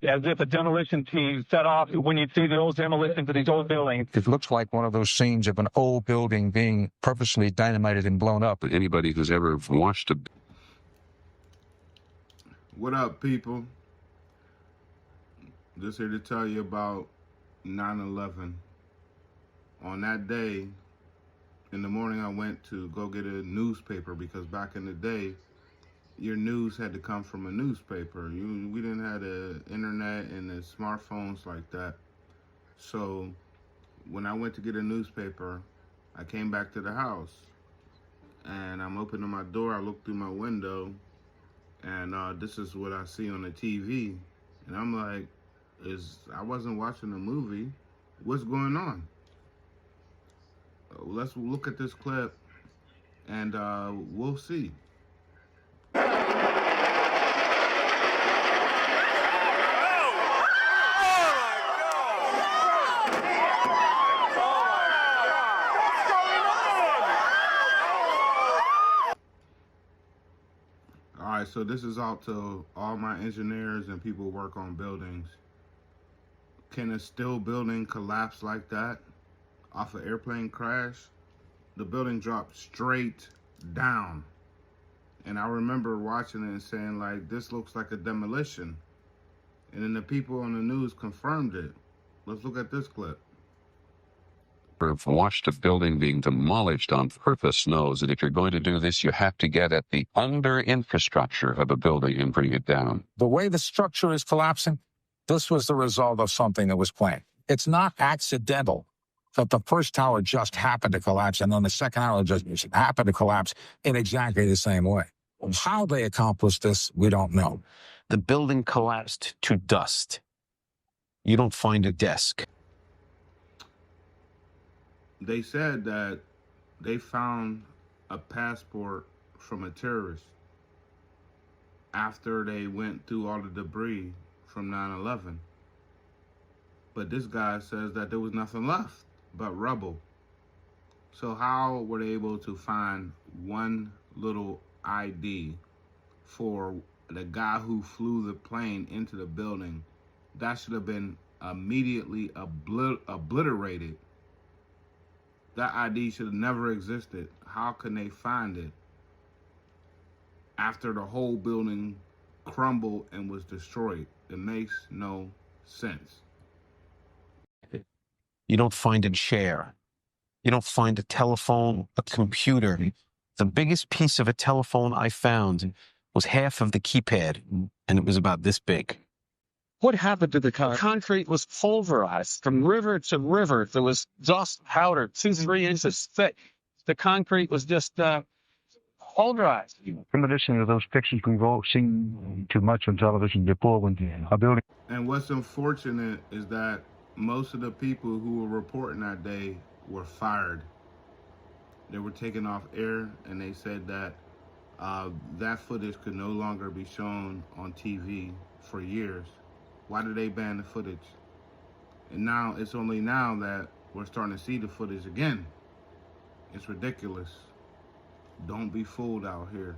as if a demolition team set off when you see those demolitions of these old buildings. It looks like one of those scenes of an old building being purposely dynamited and blown up. Anybody who's ever watched a... What up, people? Just here to tell you about 9/11. On that day, in the morning, I went to go get a newspaper because back in the day, your news had to come from a newspaper. We didn't have the internet and the smartphones like that. So when I went to get a newspaper, I came back to the house and I'm opening my door. I look through my window and this is what I see on the TV. And I'm like, I wasn't watching a movie. What's going on? Let's look at this clip and we'll see. All right, so this is out to all my engineers and people who work on buildings. Can a steel building collapse like that off an airplane crash? The building dropped straight down. And I remember watching it and saying, like, this looks like a demolition. And then the people on the news confirmed it. Let's look at this clip. Have watched a building being demolished on purpose knows that if you're going to do this, you have to get at the under infrastructure of a building and bring it down. The way the structure is collapsing, this was the result of something that was planned. It's not accidental that the first tower just happened to collapse and then the second tower just happened to collapse in exactly the same way. How they accomplished this, we don't know. The building collapsed to dust. You don't find a desk. They said that they found a passport from a terrorist after they went through all the debris from 9/11. But this guy says that there was nothing left but rubble. So how were they able to find one little ID for the guy who flew the plane into the building? That should have been immediately obliterated. That ID should have never existed. How can they find it after the whole building crumbled and was destroyed? It makes no sense. You don't find a chair. You don't find a telephone, a computer. The biggest piece of a telephone I found was half of the keypad, and it was about this big. What happened to the concrete? Concrete was pulverized from river to river. There was dust powder 2-3 inches thick. The concrete was just pulverized. From listening to those pictures we've all seen too much on television before when a building. And what's unfortunate is that most of the people who were reporting that day were fired. They were taken off air, and they said that that footage could no longer be shown on TV for years. Why did they ban the footage? And now, it's only now that we're starting to see the footage again. It's ridiculous. Don't be fooled out here.